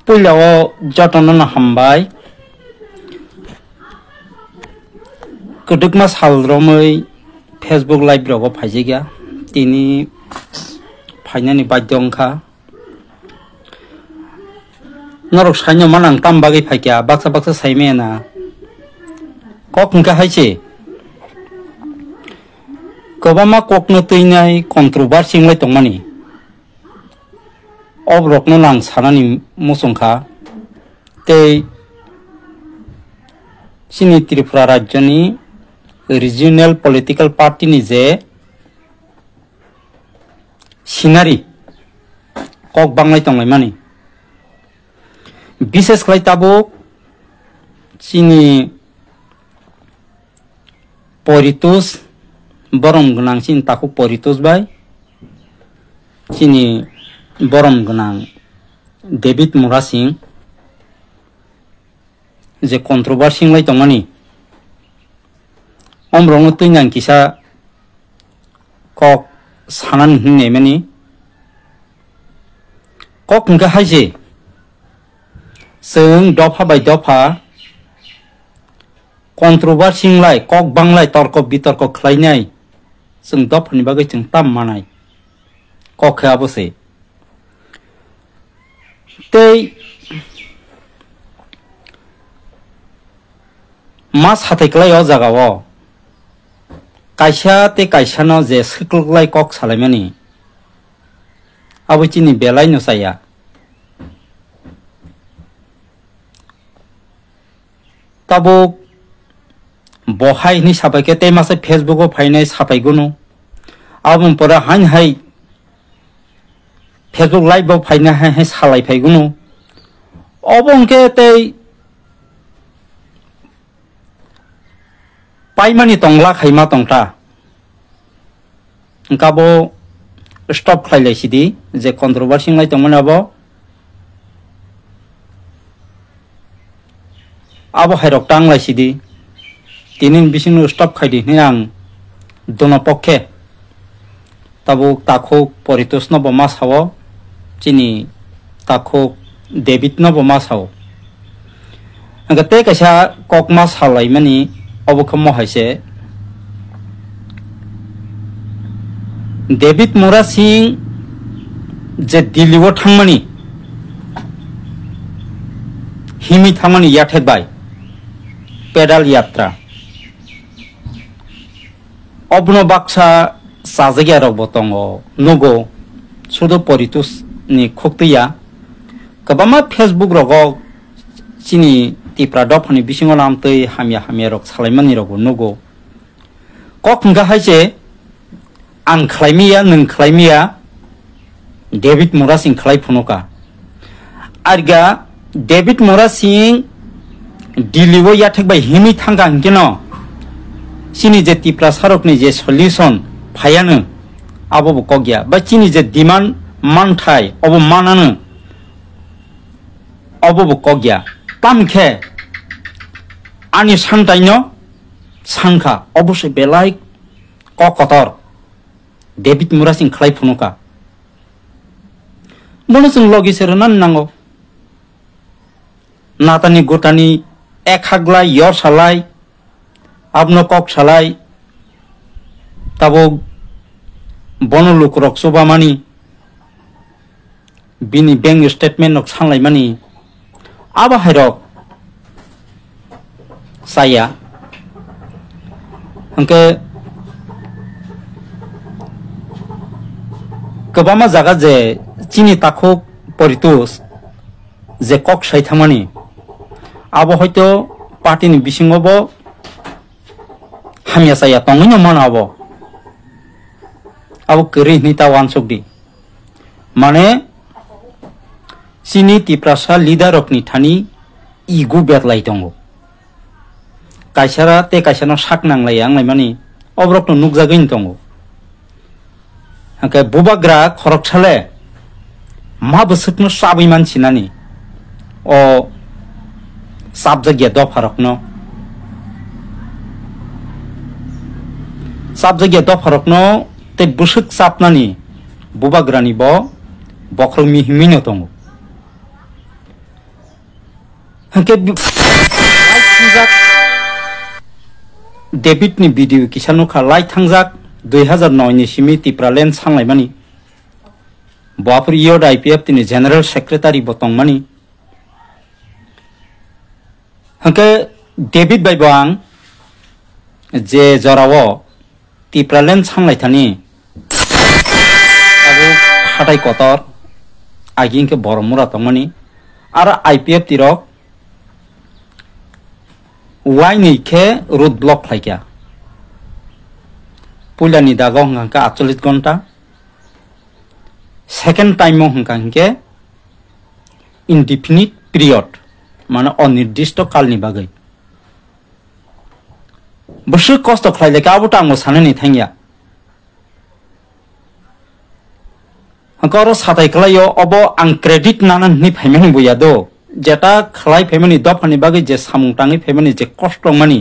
Pulau Jotonon Hambai Keduk mas haldromoi Facebook live rogo phajiga tini phainani bajdongkha norok saino manang tambagi phaikya baksa baksa saimena koknka haiche kobama kokno tuinai controversy nglai tongmani obrokno nang sanani musongkha tei sini Tripura rajyoni regional political party ni je sinari kok banglai tonglai mani বিশেষ করে তাবো চিনি পরিতোষ বরম গনাং চিনি তাকো Paritosh by চিনি বরম গনাং David Mura Singh যে controversy লাই তমানি অমরং তুইনাং কিসা cock Sanan হিনে মানি cock নকা হাইजे जों दफा bye दफा कन्ट्रोभार्सि लाय कक बांलाय तर्क बितर्क खालायनाय जों दफानि बागै जों ताम मानाय कखे अबसे तै मा साथायखलाय अ जागाव कायसा ते कायसानो जे सैख्लगलाय कक सालायमानि आबोचिनि बेलाय नसाया तबो बहाय नि सापायके ते मासे फेसबुक ओ फाइनाय सापायगुनु आबुन परा हाइन हाय फेसबुक लाइव ओ फाइना हाय सालाय फायगुनु अबंके ते पाइमानि तंगला खायमा तंगता काबो स्टप खायलायसिदि जे कन्ट्रोभार्सि लाय तंमोनाबो आबो हायरक टांगलायसिदि तिनिन बिसिनो स्टप खायदि ने आं दोनो पक्षे तबो ताखो परितोषनो बमा सावो चिनि ताखो डेभिडनो बमा सावो अंगते कैसा ककमा सालायमानि अबखम हायसे डेभिड मुरा सिं जे दिल्लीआव थांमानि हिमि थांमानि याथेबाय पेडाल यात्रा अबनो बाक्सा साजगिया रगबो दंगो नुगो सुदो परितोष नि खोक्तिया कबामा फेसबुक रगो चिनि तिप्रा दफनि बिसिङो नामतै हामिया हामिया रग सालायमानि रगो नुगो कखंगा हायसे आं खलायमिया नों खलायमिया डेभिड मुरा सिं खलाय फुनुका आरगा डेभिड मुरा सिं दिल्लीआव याथेबाय हिमि थांगा केनो चिनि जे तिप्रा सारकनि जे सल्युशन फायानो आबो कगिया बा चिनि जे डिमान्ड मानथाय अब मानानो अबो कगिया तामखे आनि सानतायनो सानखा अबसे बेलाय ककतर डेभिड मुरा सिं खलाय फुनुका मनो जों लगिसेर नांगौ नातानि गोटानि एक हागलाय यर सालाय आपनो कक सालाय तबो बनलुक रक्सबा मानि बिनि बैंक स्टेटमेंट रक सानलाय मानि आबा हायरक साया अंके गोबामा जागा जे चिनि ताखो परितोष जे कक सायथामानि आबो हयतो पार्टीनि बिसिङावबो हामिया साया तंगैनो मानाबो आबो करिनि तावान सकदि माने चिनि तिप्रासा लिडारकनि थानि इगु बेरलाय दंगो कायसारा ते कायसानो साक नांलाय आंलाय मानि अब्रकनो नुगजागैनो दंगो हांके बुबाग्रा खरक साले मा बोसोकनो साबै मानसिनानि अ साबजागिया दफारकनो साबजागिया दफारकनो ते बुसुक सापनानि बुबाग्रानि बो बख्रं मिहिमिनो दङ hangke David ni video kisanu kha lai thangjak 2009 ni simi Tipraland sanglai Bapur Yod IPF tini General Secretary botong mani hangke David bai bang je jorawo Tipraland sanglai thani abu hatai kotor aging ke boromura tongmani ara IPF tirok why ni ke road block khlaikya pulani dago hangka 48 ঘন্টা second time hangke indefinite period mane onirdisto kalni bagai bosuk kosto khlaile ka abu tango sanani thangya hangkaro satai klayo obo ang credit nanan ni phaimani buyado jeta khlai phaimani dopani bagai je samung tangi phaimani je kosto mani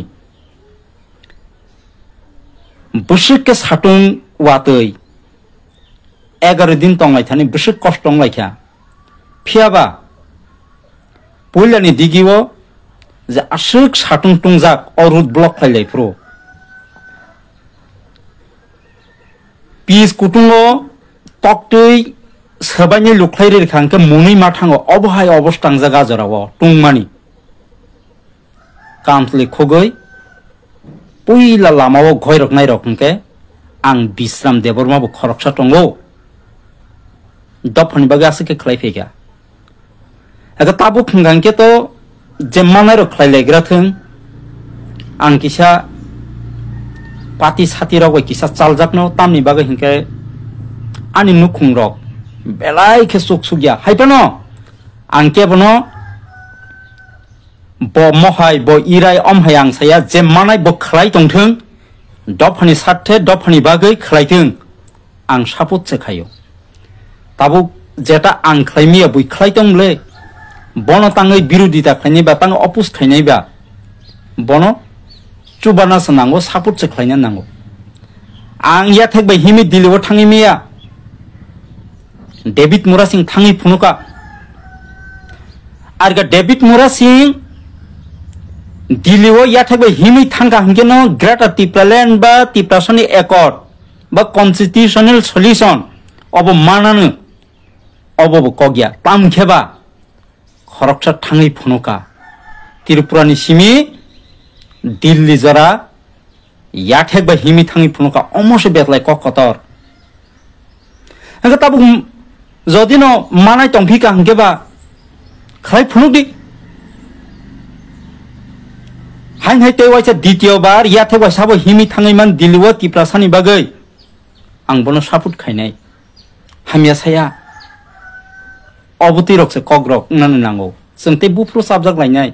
bosuk ke satung watoi 11 दिन तंगलाय थानि बसुक कष्ट लायखा फियाबा पुलानि दिगिवो जे आसुक साटुं टुंजाक अरुद block फायलायफ्रो पिस कुटुंगो तक्तै सबायनि लुख्लायरे खांके मुनै माथांगो अबहाय अबस्थां जागा जरावो टुंमानि कामस्लि खगै पुइला लामावो घयरक नायरक हंके आं बिश्राम देबरमाबो खरकसा टंगो दफनी बागे आसे के खलाय फेगा अगर ताबु खुंगां के तो जेम्मानाय रो खलाय लेग्रा थों आं किसा पाती साती रगै किसा चालजाकनो तामनि बागे हिंके आनि नुखुं रक बेलाय के सुक सुगिया हायपनो आं के बनो ब महाय ब इराय अमहाय आं साया जेम्मानाय ब खलाय तंथों दफनी साथे दफनी बागे खलायथों आं सापोर्ट से खायो ताबु जेटा आं खलायमिया बुइ खलायतंले बनो ताङै बिरोधिता खलायनायबा ताङ अपोज खलायनायबा बनो चुबाना सनांगो सापोर्ट से खलायना नांगो आं या थेकबाय हिमि दिलिव थाङैमिया डेभिड मुरासिं थाङै फुनुका आरगा डेभिड मुरासिं दिलिव या थेकबाय हिमि थांगा हंकेनो ग्रेटर टिप्रालेण्ड बा टिप्रासनि एकर्ड बा कन्स्टिट्यूशनल सल्यूशन अब मानानो अबो कगिया तामखेबा खरकसा थाङै फुनुका त्रिपुरानि सिमि दिल्ली जरा याथेक बा हिमि थाङै फुनुका अमसे बेतलाय ककतर हंगे ताबु जदिनो मानाय तंफिका हंगेबा खलाय फुनुकदि हाय हाय तेवाइसा द्वितीय बार याथेक बा साबो हिमि थाङै मान दिल्लीव तिप्रासानि बागै आं बनो सापोर्ट खायनाय हामिया साया अबती रक्से कग्रक नानो नांगौ जोंते बुफ्रु साबजाक लायनाय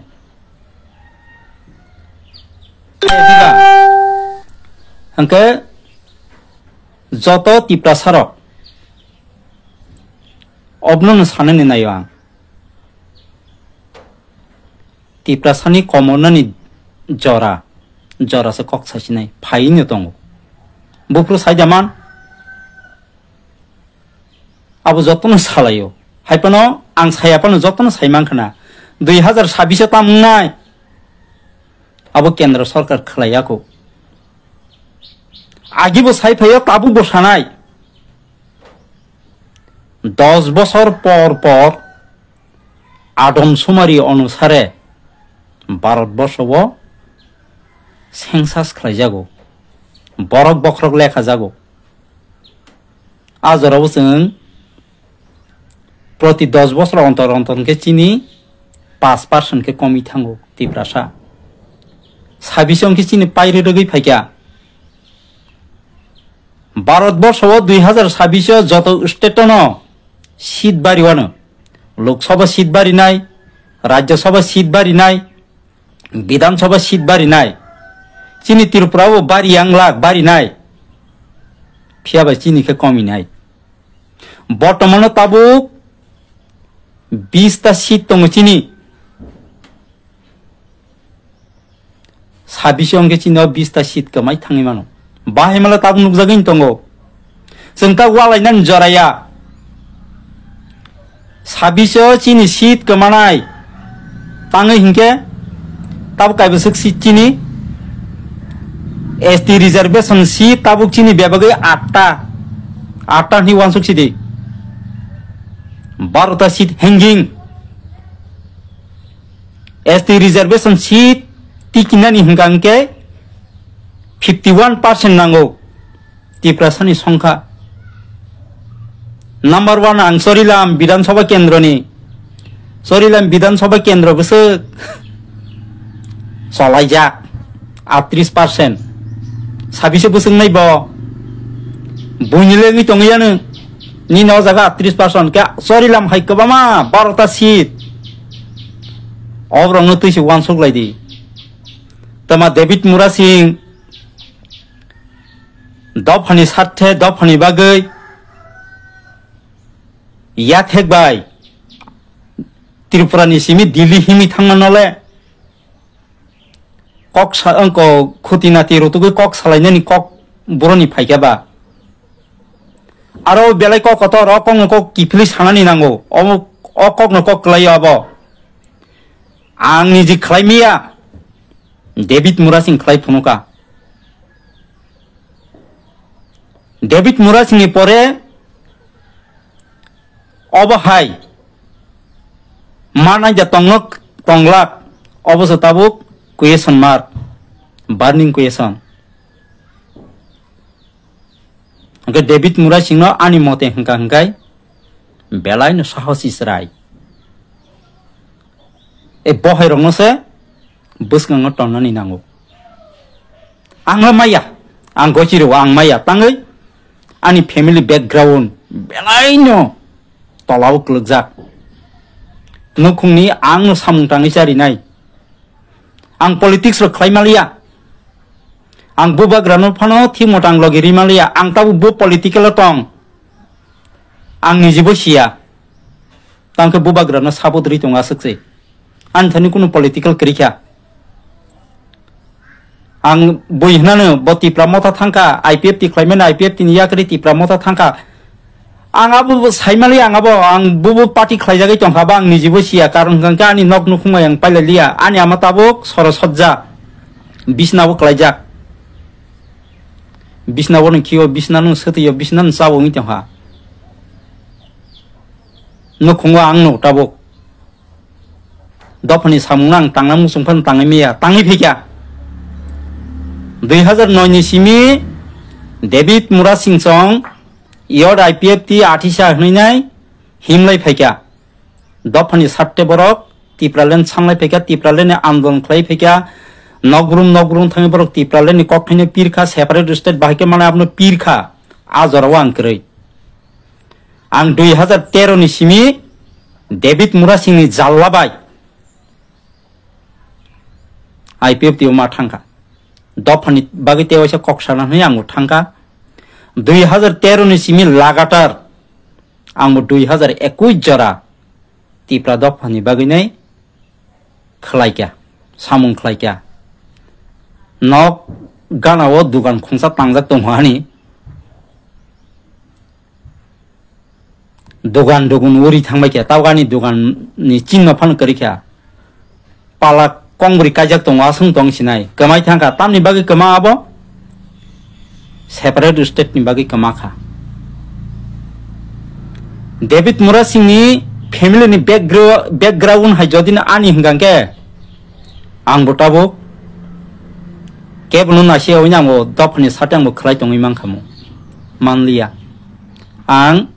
हंके जत तिप्रासारक अबनो सानने नायो आं तिप्रासानि कमननि जरा जरासे कक्सासिनाय फायनो दङ बुफ्रु सायजामान अब जतन सालायो हायपनो आं सायापनो जतन सायमांखना 2026 तामनाय अब केंद्र सरकार खलायाको आगिबो सायफायो ताबु बसानाय 10 বছর পর आदमसुमारी अनुसारे भारतबर्षव सेंसास खालायजागौ बरक बखरक लेखा जागौ आजराव जों प्रति 10 বছর अंतर अंतर के चीनी 5% के कमी थांगो तिप्रासा 26 के चीनी पायरे रगै फायका भारतबर्षव 2026 जत स्टेटन सीट बारिवानो लोकसभा सीट बारिनाय राज्यसभा सीट बारिनाय विधानसभा सीट बारिनाय चीनी त्रिपुराव बारि आंलाक बारिनाय फियाबा चीनी के कमिनाय बर्तमान ताबु 20 ता सीट दङ चीनी 26 अंके चीनी 20 ता सीट कमाय थाङै मानो बाहाय मला ताबु नुकजागैन दङ जों ता वालायनान जराया 26 चीनी seat कमानाय tangai hingke tabuk kaibusuk seat chini ST reservation seat tabuk chini bebagai 8 ni wansuk sidi 12 seat hanging ST reservation seat tikinani hingkangke 51% nango tiprasani songkha number 1 ang Sorilam Bidhan Sabha Kendroni Sorilam Bidhan Sabha Kendro bese solaijak 38% sabise busung nai bo buinile ngi tongyanu ni no jaga 38% ka Sorilam hai kabama 12 seat obrong tuisi wansuk laidi tama David Mura Singh dopani sathe dopani bagai ya thekbai Tripura ni simi Delhi himi thangnanole kok angko khutinati rotugo kok salainani kok boroni phaikaba aro belai kok koto rokong kok kifli sanani nango o kok no kok klai abo angni ji khlaimia David Mura Singh khlai phunuka David Mura Singh ni pore অবহাই মানাই যা টংলাক অবশ্য তাবুক question mark burning question David Mura Singh আনি মতে Hakka হংকাই বেলাই ন সাহস ইসরাই এ বহাই রংনসে বসকাঙ্গ টননানি নাঙ্গো আং মাইয়া আং গচিরো আং মাইয়া তাঙ্গৈ আনি ফ্যামিলি ব্যাকগ্রাউন্ড বেলাই ন tolaw klugjak nukungni ang no samung tangi cari nai ang politics ro khlaimalia ang buba grano phano thimotang logi rimalia ang tabu bu political tong ang nijibo sia tangke buba grano sabodri tonga sakse an thani kuno political krikha ang boihnano boti pramota thangka IPF ti khlaimen IPF ti yakri ti pramota thangka Angabu saimali angabo ang bubu party khlaijagai tongkhaba ang nijibo sia karon gangka ani nok nukhuma yang pailalia ani amatabok sorosojja bisnabu khlaijak bisnabu ni kiyo bisnanu setiyo bisnan sawo ngi tongha nukhungwa ang no tabok dopani samunang tangnam musungphan tangimia tangi phikya 2009 ni simi David Mura Singh Song Iod IPF ti artisa hnainai himlai phaikya dopani satte borok tipralen sanglai phaikya tipralen andon khlai phaikya nogrum thangi borok tipralen kokthine pirkha separate state bahike mane apno pirkha ajorwang krei ang 2013 ni simi David Mura Singh ni jallabai IPF ti ma thangka dopani bagite oisa koksana hnai ang thangka 2013 ni simi lagatar angmo 2021 jora tipra dopani baginai khlaikya samung khlaikya nok gana o dugan khungsa tangjak tonghani dugan uri thangbaikya tawgani dugan ni chinno phan karikya pala kongbri kajak tongwa sung tong sinai kamai thangka tamni bagi kama abo separate state ni bagi kamakha David Mura Singh ni family ni background hai jodina ani hingangke ang botabo kebnu na se oina mo dopni satang mo khlai tongi mangkhamu manliya ang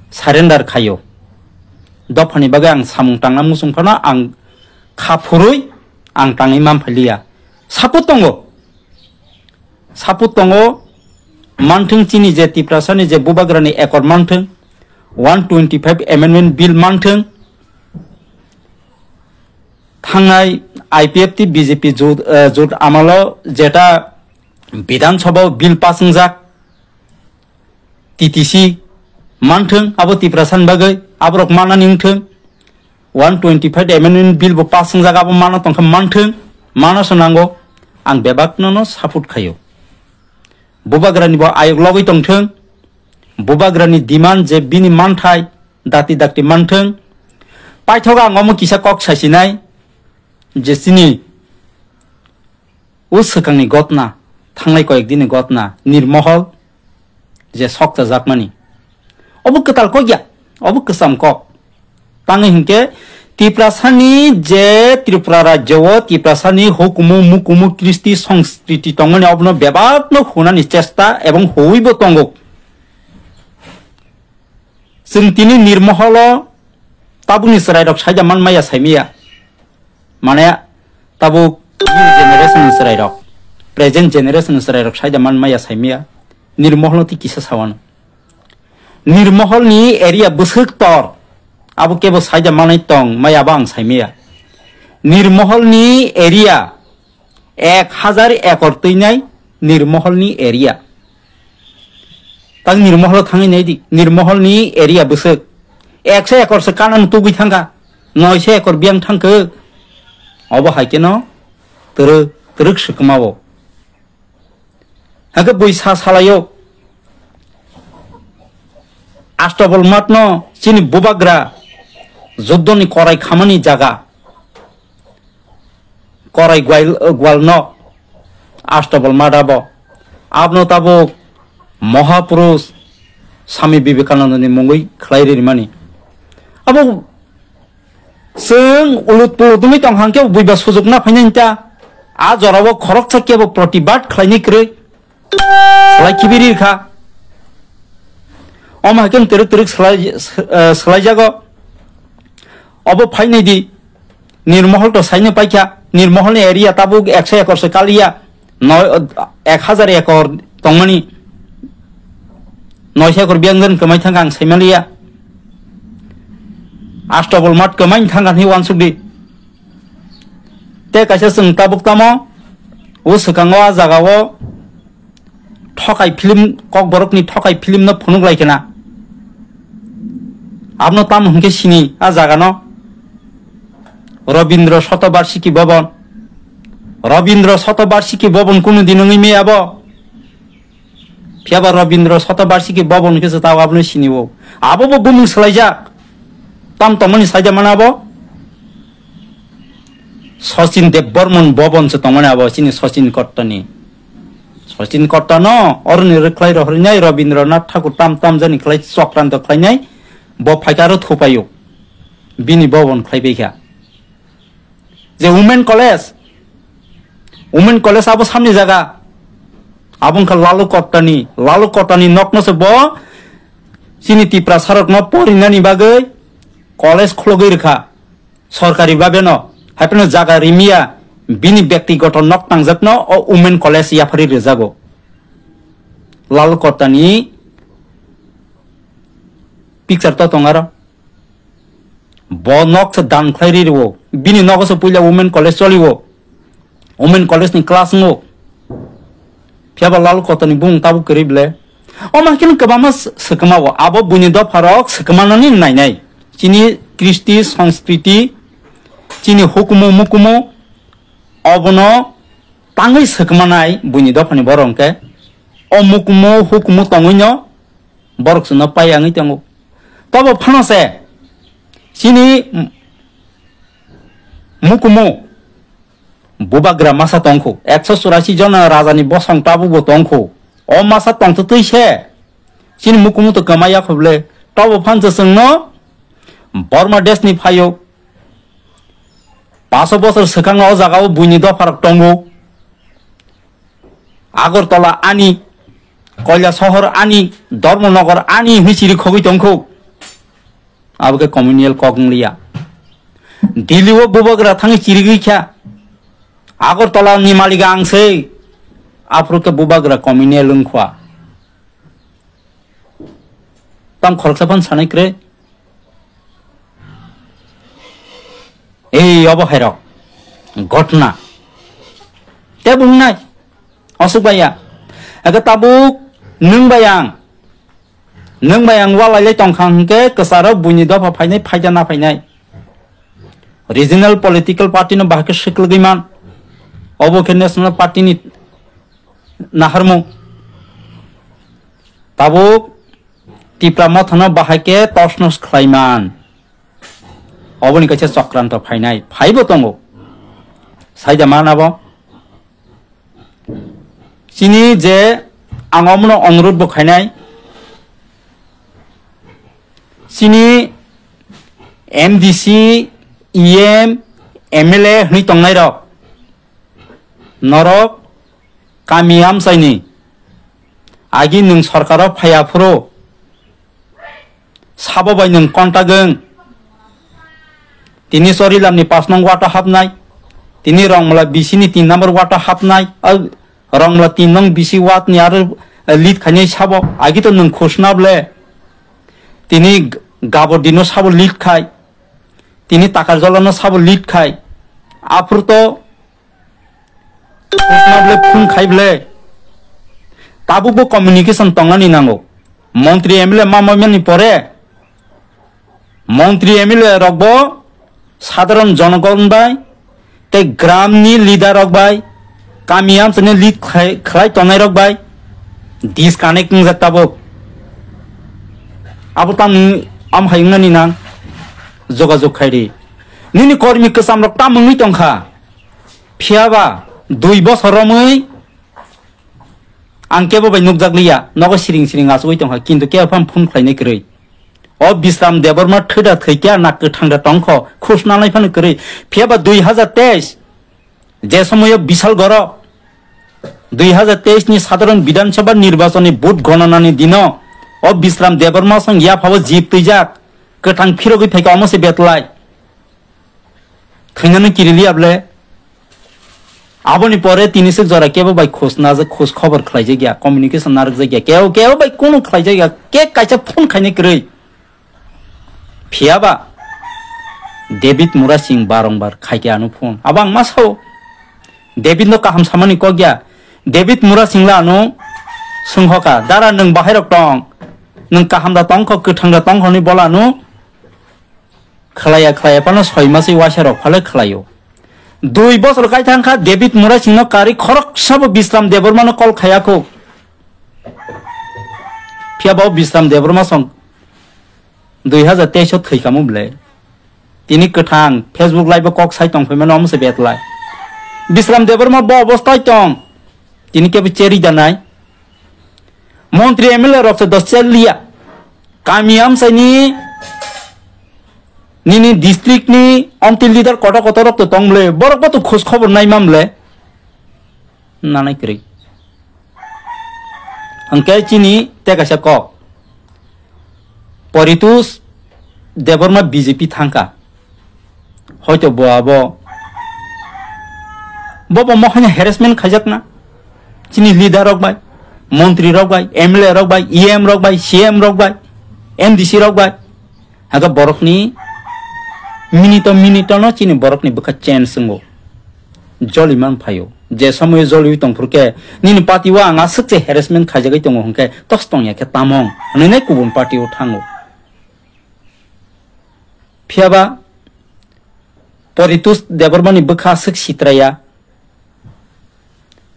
surrender khayo dopni bagi ang samung tangna musung phana ang khapurui ang tangi mam phaliya saput tongo manthung chini je tiprasani je bubagrani ekor manthung 125 amendment bill manthung thangai IPF ti BJP jot amalo jeta Bidhan Sabha bill passing jak TTC manthung abo tiprasan bagai abrok mana ningthung 125 amendment bill bo passing jak abo mana tongkha manthung mana sonango ang bebakno no saput khayo bubagrani bo ayok logoi tongthung bubagrani demand je bini manthai dati dakti manthung paithoga ngomo kisa kok sasinai যে চিনি ও সেখানে ঘটনা থাংলাই কয়েকদিনে ঘটনা নির্মহল যে সকটা জাকমানি অবুক তাল কইয়া অবুক সাম cock তাঙ্গে হিংকে ত্রিপুরাসানি যে ত্রিপুরা রাজ্য ত্রিপুরাসানি হুকুমু মুকুমু কৃষ্টি সংস্কৃতি তংমনি অবন বেবাবনো হুনানি চেষ্টা এবং হইব তঙ্গ जों तिनि निर्महल ताबुनि सरायरक साइजामान माया साइमिया माने ताबु जेनेरेशन सरायरक प्रेजेंट जेनेरेशन सरायरक साइजामान माया साइमिया निर्महल ति किसा सावन निर्महल नि एरिया बुसुक तर आबु केबो साइजामान तं माया बां साइमिया निर्महल नि एरिया 1000 एकड़ तैनाय निर्महल नि एरिया तंग निर्महल थांगे नहीं दी निर्महल नी एरिया बसे 100 एकड़ से कानन तुगुई थांगा 900 एकड़ बियांग थांगो अब हाइके न तरक सकमावो हाके बैसा सालायो आष्टबल मात न चिनि बुबाग्रा जुद्धनि कराय खामानि जागा कराय ग्वाल न आष्टबल मादाबो आपनो ताबो महापुरुष स्वामी विवेकानंद नि मुंगै खलायरि मानि अब जों उलुत पुलुतनि तंहांके बुइबा सुजुगना फाइनान्ता आ जरावो खरक सकेबो प्रतिबाद खलायनि क्रै खलायखिबिरि खा अमाकेन तरक सलाय जागो अब फाइनै दि निर्महल तो साइनो पाइखा निर्महल नि एरिया ताबु 100 एकड़ से कालिया 1000 एकड़ तंगमनि 900 एकड़ बियांगन कमाय थांगा आं साइमालिया आष्टबल मात कमाय थांगा नि वानसुगि ते कासे जों ताबुक तामो ओ सकांगो आ जागावो ठकाय फिल्म कक बरकनि ठकाय फिल्म न फनुग लायकेना आपनो ताम हंके सिनि आ जागानो रवींद्र शतबार्षिकी भवन कुनु दिनङै मेयाबो फियाबा रवींद्र शतबार्षिकी भवन के ताव आपनो सिनिवो आबो बुमुं सलायजा ताम तमनि साइजा मानाबो सचिन देवबर्मन भवन से तमनि आबो सिनि सचिन कट्टा न अरुण रख्लाय रहरिनाय रवीन्द्रनाथ ठाकुर ताम जानि खलाय चक्रान्त खलायनाय ब फाइकारो थोपायो बिनि भवन खलायबैखा जे वुमेन कलेज आबो सामनि जागा आबुंखा लालु कट्टानि नकनसे ब सिनि तिप्रा सारक न परिनानि बागै कलेज खलगै रखा सरकारी भाबे न हाइपनो जागा रिमिया बिनि व्यक्तिगत नक तांजाकनो a women college याफारि रेजागो Lalu कट्टानि picture तो तंगार ब नक से दान खलायरिवो बिनि नकसे पुइला वुमेन कलेज चलिवो वुमेन कलेज नि क्लास नो फियाबा लालु कट्टानि बुं ताबु करिबले अ माकिन कबामा सकमावो आबो बुनि द फारक सकमानानि नायनाय चिनि कृष्टि संस्कृति चिनि हुकुमु मुकुमु अबनो तांगै सकमानाय बुनि द फानि बरंके अ मुकुमु हुकुमु तंगैनो बरकसनो पायांगै तंगो तब फानसे चिनि मुकुमु बुबाग्रा मासा तंखौ 184 जन राजानि बसं ताबुबो तंखौ अ मासा तंथ तैसे चिनि मुकुमु तो कमाया खबले तब फानसे संनो बर्मा देशनि फायो 500 बोसोर सकांग अ जागाव बुनि द फारक तंगौ आगरतला आनी कयला शहर आनी धर्मनगर आनी हिसिरि खगै तंखौ आबके कम्युनियल कगंलिया दिल्लीव बुबाग्रा थांगै चिरिगैखा आगरतला नि मालिगा आंसै आफ्रुके बुबाग्रा कम्युनियल लंखवा ताम खरकसाफान सानायक्रे এই অবহেরক ঘটনা তে বুংনাই অসুবায়া একে তাবুক नोंबायां वालायलाय तंखांके कसारो बुनि दफा फायनाय फायजाना फायनाय रिजनल पॉलिटिकल पार्टी न बाहाके शिकलगैमान अबोके नेशनल पार्टी नि नाहरमु ताबुक तिप्रा मथन बाहाके तसनस खलायमान अबनि कासे चक्रान्त फायनाय फायबो तंगो সাইদা मा नाबो চিনি যে आंगमनो अनुरोध बखायनाय চিনি MDC EM MLA हनी तंगनाय रक नरक कामियाम साइनी आगि नों सरकाराव फायाफुरो साबाबाय नों कन्टागों तिनी सरिलामनि 5 नंग वाटा हाबनाय तिनी रंगमला बिसिनि 3 नम्बर वाटा हाबनाय रंगमला 3 नंग बिसि वाटनि आरो लिड खायनाय साबो आगि तो नों खुसनाबले तिनी गाबो दिनो साबो लिड खाय तिनी ताकार जलानो साबो लिड खाय आफुर तो खुसनाबले फुन खायबले ताबुबो कम्युनिकेशन तंगानि नांगौ मंत्री एमएलए मामानि परे मंत्री एमएलए रगबो साधारण जनगण बाय ते ग्रामनि लिडार रग बाय कामियाम सने लिड खाय तनाय रग बाय डिसकानेक्टिंग जाताबो आबो ताम आम हायंनानि नां जगाजग खायरि निनि कर्मी कसाम रक तामंनि तंखा फियाबा 2 बছरमै आंकेबो बाय नुकजागलिया नगो सिरिं सिरिं आसुइ तंखा किन्तु केफाम फुन खायनाय करै अ बिश्राम देबरमा थैदा थैकिया नाक थांदा तंख खुसनानै फान करै फियाबा 2023 जे समय विशाल गर 2023 नि साधारण विधानसभा निर्वाचननि भोट गणनानि दिन अ बिश्राम देबरमा सं या फाव जीप तैजाक कथां फिरगै फायका अमसे बेतलाय थैनानै किरिलियाबले आबोनि परे तिनिसे जरा केबो बाय खोस खबर खलायजे गया कम्युनिकेशन नारक जायगा केव बाय कोनो खलायजे गया के कायचा फोन खायने करै फियाबा डेभिड मुरा सिंह बारंबार खायके आनु फोन आबां मासौ डेभिड नो काहाम सामानि को गया डेभिड मुरा सिंह लानु सुंहका दारा नों बाहायरक दं नों काहामदा तंख गोथांदा तंखनि बलानु खलाया पानो 6 मासै वासारक फाले खलायो 2 बছর कायथांखा डेभिड मुरा सिंह कारी खरक सब बिश्राम देबरमानो कल खायाखौ फियाबाव बिश्राम देबरमा सं 2023 थैखामुबले तिनी कथां फेसबुक लाइव कक साइ तंफैमान अमसे बेतलाय बिश्राम देबरमा ब अवस्थाय तं तिनी केबे चेरि दानाय मंत्री एमएलए रक्स दसेलिया कामियाम साइनी निनी डिस्ट्रिक्ट नि अंतिल लीडर कटा कटा रक्त तंगले बरक तो खोज खबर नाय मामले नानाय करै अंके चिनी तेगासा क परितुस देबरमा बीजेपी थांका हयतो बआबो बबो महने हेरेसमेंट खायजाकना चिनी लीडर रक बाय मंत्री रक बाय एमएलए रक बाय ईएम रक बाय सीएम रक बाय एमडीसी रक बाय हागा बरकनि मिनिट न चिनी बरकनि बखा चेन संगो जलिमान फायो जे समय जलि तंफुरके निनि पार्टीवा आंगा सचे हेरेसमेंट खायजागै तंगो हंके तस्तं याके तामं नैनै गुबुन पार्टीआव थाङो फियाबा परितुस देबरमानि बखा सक सित्राया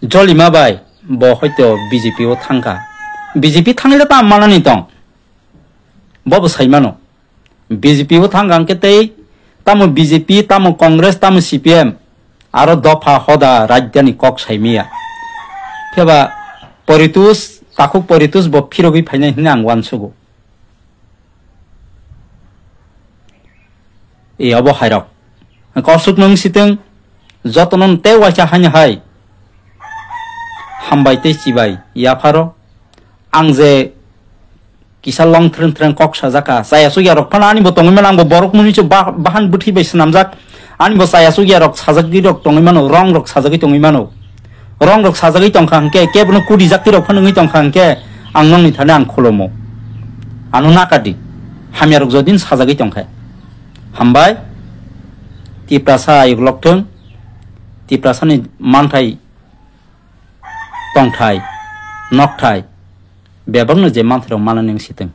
जलिमा बाय ब हयतो बीजेपी आव थांका बीजेपी थांले ता मानानि दं बब साइमानो बीजेपी आव थांगा अंकेतै तामो बीजेपी तामो कांग्रेस तामो सीपीएम आरो दफा हदा राज्यनि कक साइमिया फेबा परितुस ताखुक परितुस ब फिरगै फायनाय हिना आं वानसुगो ए अबो हायरक कसुक नों सितों जतनन ते वाचा हानि हाय हामबायते सिबाय याफारो आं जे किसा लं थ्रेन थ्रेन कक साजाका सायासु यारक फानानि बो तंगै मानांगो बरक मुनिसो बाहान बुथि बाय सनामजाक आनि बो सायासु यारक साजागि रक तंगै मानो रंग रक साजागि तंगै मानो रंग रक साजागि तंखा अंके केबनो कुदि जाक्ति रक फानङै तंखा अंके आं नंनि थाने आं खलमो आनु नाकादि हामियारक जदिन साजागि तंखा हामबाय तिप्रासा आयुगलकथों तिप्रासानि मानथाय तंथाय नकथाय बेबांनो जे मानथाराव मानो नों सितों